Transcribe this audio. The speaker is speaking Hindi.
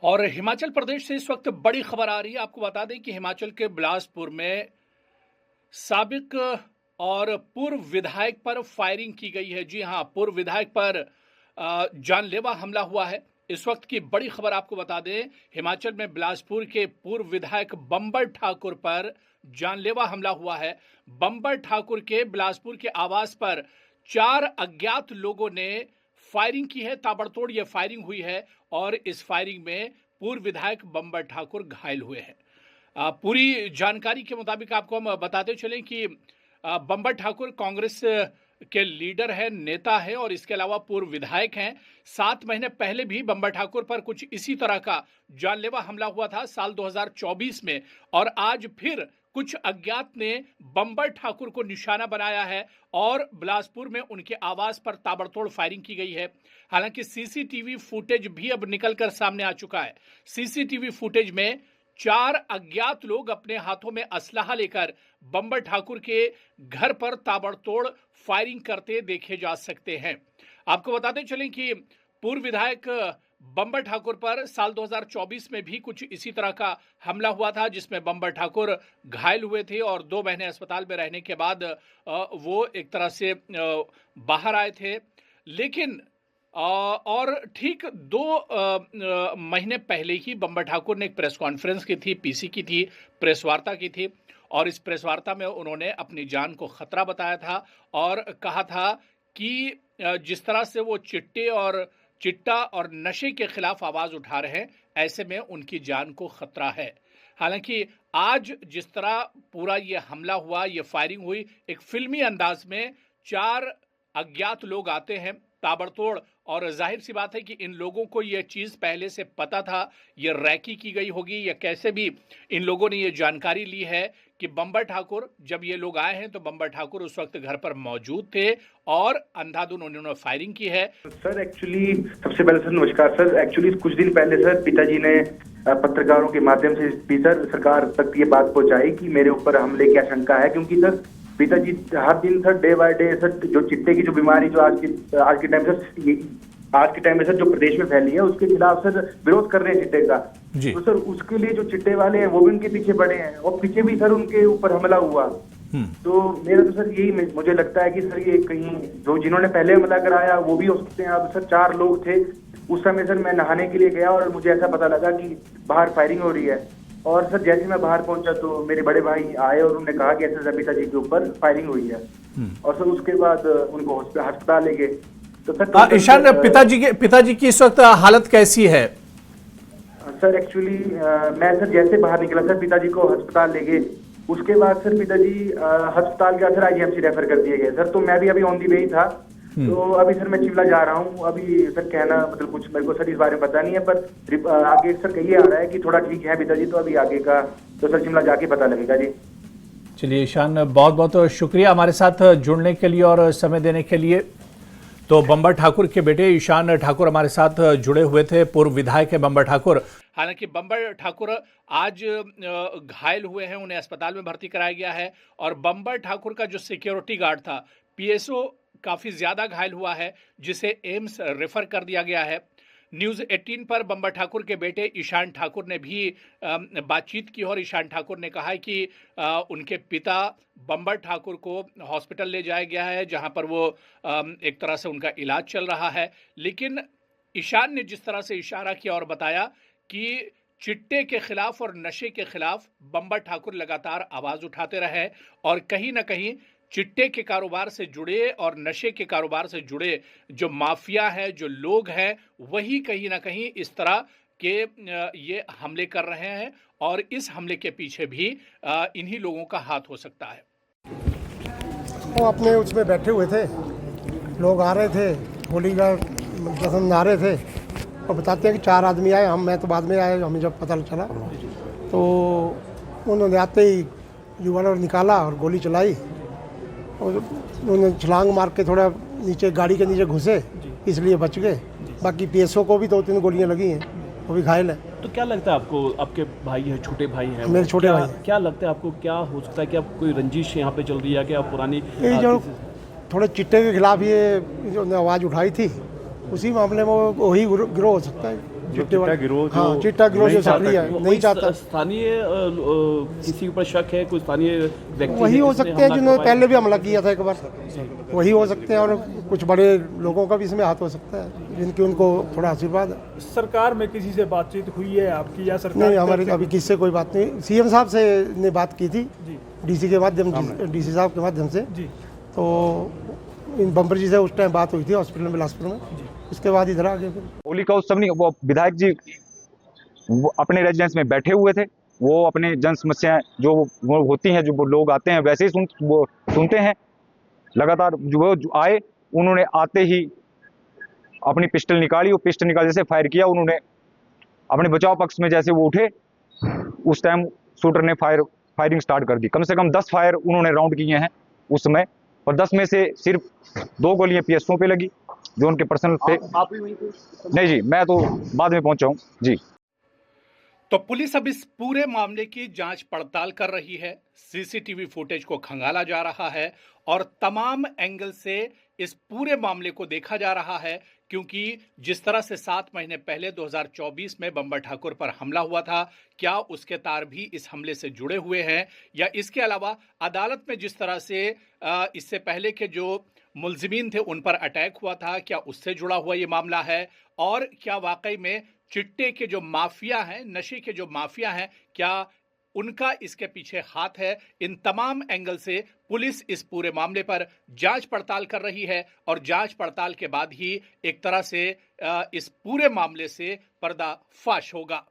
और हिमाचल प्रदेश से इस वक्त बड़ी खबर आ रही है। आपको बता दें कि हिमाचल के बिलासपुर में साबिक और पूर्व विधायक पर फायरिंग की गई है। जी हां, पूर्व विधायक पर जानलेवा हमला हुआ है। इस वक्त की बड़ी खबर आपको बता दें, हिमाचल में बिलासपुर के पूर्व विधायक बंबर ठाकुर पर जानलेवा हमला हुआ है। बंबर ठाकुर के बिलासपुर के आवास पर 4 अज्ञात लोगों ने फायरिंग की है। ताबड़तोड़ ये फायरिंग हुई है और इस फायरिंग में पूर्व विधायक बंबर ठाकुर घायल हुए हैं। पूरी जानकारी के मुताबिक आपको हम बताते चलें कि बंबर ठाकुर कांग्रेस के लीडर है, नेता है और इसके अलावा पूर्व विधायक हैं। 7 महीने पहले भी बंबर ठाकुर पर कुछ इसी तरह का जानलेवा हमला हुआ था साल 2024 में, और आज फिर कुछ अज्ञात ने बंबर ठाकुर को निशाना बनाया है और बिलासपुर में उनके आवास पर ताबड़तोड़ फायरिंग की गई है। हालांकि सीसीटीवी फुटेज भी अब निकलकर सामने आ चुका है। सीसीटीवी फुटेज में 4 अज्ञात लोग अपने हाथों में असलाहा लेकर बंबर ठाकुर के घर पर ताबड़तोड़ फायरिंग करते देखे जा सकते हैं। आपको बताते चलें कि पूर्व विधायक बंबर ठाकुर पर साल 2024 में भी कुछ इसी तरह का हमला हुआ था, जिसमें बंबर ठाकुर घायल हुए थे और 2 महीने अस्पताल में रहने के बाद वो एक तरह से बाहर आए थे। लेकिन और ठीक 2 महीने पहले ही बंबर ठाकुर ने एक प्रेस कॉन्फ्रेंस की थी, पीसी की थी, प्रेस वार्ता की थी और इस प्रेस वार्ता में उन्होंने अपनी जान को खतरा बताया था और कहा था कि जिस तरह से वो चिट्टा और नशे के खिलाफ आवाज उठा रहे हैं, ऐसे में उनकी जान को खतरा है। हालांकि आज जिस तरह पूरा ये हमला हुआ, ये फायरिंग हुई, एक फिल्मी अंदाज में 4 अज्ञात लोग आते हैं ताबड़तोड़, और जाहिर सी बात है कि इन लोगों को यह चीज पहले से पता था, यह रैकी की गई होगी या कैसे भी इन लोगों ने यह जानकारी ली है कि बंबर ठाकुर, जब ये लोग आए हैं तो बंबर ठाकुर उस वक्त घर पर मौजूद थे और अंधाधुन उन्होंने फायरिंग की है। सर एक्चुअली सबसे पहले सर नमस्कार सर। एक्चुअली कुछ दिन पहले सर पिताजी ने पत्रकारों के माध्यम से भी सर सरकार तक ये बात पहुंचाई कि मेरे ऊपर हमले की आशंका है, क्योंकि सर पिताजी हर दिन sir day by day sir जो चिट्टे की जो बीमारी जो आज के टाइम में सर जो प्रदेश में फैली है उसके खिलाफ सर विरोध कर रहे हैं चिट्टे का। तो सर उसके लिए जो चिट्टे वाले हैं वो भी उनके पीछे पड़े हैं और पीछे भी सर उनके ऊपर हमला हुआ। तो मेरा तो सर यही मुझे लगता है कि सर ये कहीं जो जिन्होंने पहले हमला कराया वो भी हो सकते हैं। अब सर 4 लोग थे। उस समय सर मैं नहाने के लिए गया और मुझे ऐसा पता लगा कि बाहर फायरिंग हो रही है, और सर जैसे मैं बाहर पहुंचा तो मेरे बड़े भाई आए और उन्होंने कहा कि ऐसे पिताजी के ऊपर फायरिंग हुई है, और सर उसके बाद उनको अस्पताल ले गए। तो सर ईशान, पिताजी की इस वक्त हालत कैसी है? सर एक्चुअली मैं सर जैसे बाहर निकला सर पिताजी को अस्पताल ले गए। उसके बाद सर पिताजी अस्पताल के सर आईजीएमसी रेफर कर दिए गए सर। तो मैं भी अभी ऑन दी वे ही था, तो अभी सर मैं शिमला जा रहा हूँ। अभी सर कहना मतलब कुछ मेरे को सर इस बारे में पता नहीं है, पर आगे सर कही आ रहा है कि थोड़ा ठीक है पिताजी, तो अभी आगे का तो सर शिमला जाके पता लगेगा जी। चलिए ईशान, बहुत बहुत शुक्रिया हमारे साथ जुड़ने के लिए और समय देने के लिए। तो बंबर ठाकुर के बेटे ईशान ठाकुर हमारे साथ जुड़े हुए थे, पूर्व विधायक है बंबर ठाकुर। हालांकि बंबर ठाकुर आज घायल हुए हैं, उन्हें अस्पताल में भर्ती कराया गया है और बंबर ठाकुर का जो सिक्योरिटी गार्ड था पीएसओ काफी ज्यादा घायल हुआ है, जिसे एम्स रेफर कर दिया गया है। न्यूज़ 18 पर बंबर ठाकुर के बेटे ईशान ठाकुर ने भी बातचीत की और ईशान ठाकुर ने कहा है कि उनके पिता बंबर ठाकुर को हॉस्पिटल ले जाया गया है, जहां पर वो एक तरह से उनका इलाज चल रहा है। लेकिन ईशान ने जिस तरह से इशारा किया और बताया कि चिट्टे के खिलाफ और नशे के खिलाफ बंबर ठाकुर लगातार आवाज उठाते रहे और कहीं ना कहीं चिट्टे के कारोबार से जुड़े और नशे के कारोबार से जुड़े जो माफिया हैं, जो लोग हैं, वही कहीं ना कहीं इस तरह के ये हमले कर रहे हैं और इस हमले के पीछे भी इन्हीं लोगों का हाथ हो सकता है। वो अपने उसमें बैठे हुए थे, लोग आ रहे थे, होली का जश्न आ रहे थे और बताते हैं कि 4 आदमी आए। मैं तो बाद में आए, हमें जब पता चला तो उन्होंने आते ही युवा निकाला और गोली चलाई और उन्होंने छलांग मार के थोड़ा नीचे गाड़ी के नीचे घुसे, इसलिए बच गए। बाकी पीएसओ को भी 2-3 गोलियां लगी हैं, वो भी घायल है। तो क्या लगता है आपको, आपके भाई है, छोटे भाई हैं, मेरे छोटे भाई, क्या लगता है आपको, क्या हो सकता है कि अब कोई रंजिश यहाँ पे चल रही है कि आप पुरानी ये जो थोड़े चिट्टे के खिलाफ ये जो आवाज़ उठाई थी उसी मामले में वही गिरोह हो सकता है। चिट्टे गिरोह, हाँ चिट्टा गिरोह जो सक्रिय है, नहीं चाहता। स्थानीय किसी ऊपर शक है, कोई स्थानीय व्यक्ति वही हो सकते हैं जिन्होंने पहले भी हमला किया था एक बार, वही हो सकते हैं, और कुछ बड़े लोगों का भी इसमें हाथ हो सकता है जिनकी उनको थोड़ा आशीर्वाद है। सरकार में किसी से बातचीत हुई है आपकी या सरकार? नहीं, हमारी अभी किसी से कोई बात नहीं। सीएम साहब से ने बात की थी, डीसी के माध्यम, डीसी साहब के माध्यम से, तो इन बम्पर जी से उस टाइम बात हुई थी हॉस्पिटल में बिलासपुर में, उसके बाद इधर आ गए। होली का उत्सव नहीं, वो विधायक जी वो अपने रेजिडेंस में बैठे हुए थे, वो अपने जन समस्याएं जो वो होती हैं, जो लोग आते हैं वैसे ही सुनते हैं लगातार। जो आए, उन्होंने आते ही अपनी पिस्टल निकाली, और पिस्टल निकाल जैसे फायर किया, उन्होंने अपने बचाव पक्ष में जैसे वो उठे, उस टाइम शूटर ने फायरिंग स्टार्ट कर दी। कम से कम 10 फायर उन्होंने राउंड किए हैं उस समय, और 10 में से सिर्फ 2 गोलियां पीएसओ पे लगी जो उनके पर्सनल थे। आप भी वहीं थे? नहीं जी, मैं तो बाद में पहुंचा हूं जी। तो पुलिस अब इस पूरे मामले की जांच पड़ताल कर रही है, सीसीटीवी फुटेज को खंगाला जा रहा है और तमाम एंगल से इस पूरे मामले को देखा जा रहा है, क्योंकि जिस तरह से 7 महीने पहले 2024 में बम्बर ठाकुर पर हमला हुआ था, क्या उसके तार भी इस हमले से जुड़े हुए हैं, या इसके अलावा अदालत में जिस तरह से इससे पहले के जो मुल्जिमीन थे उन पर अटैक हुआ था, क्या उससे जुड़ा हुआ ये मामला है, और क्या वाकई में चिट्टे के जो माफिया हैं, नशे के जो माफिया हैं, क्या उनका इसके पीछे हाथ है। इन तमाम एंगल से पुलिस इस पूरे मामले पर जांच पड़ताल कर रही है, और जांच पड़ताल के बाद ही एक तरह से इस पूरे मामले से पर्दाफाश होगा।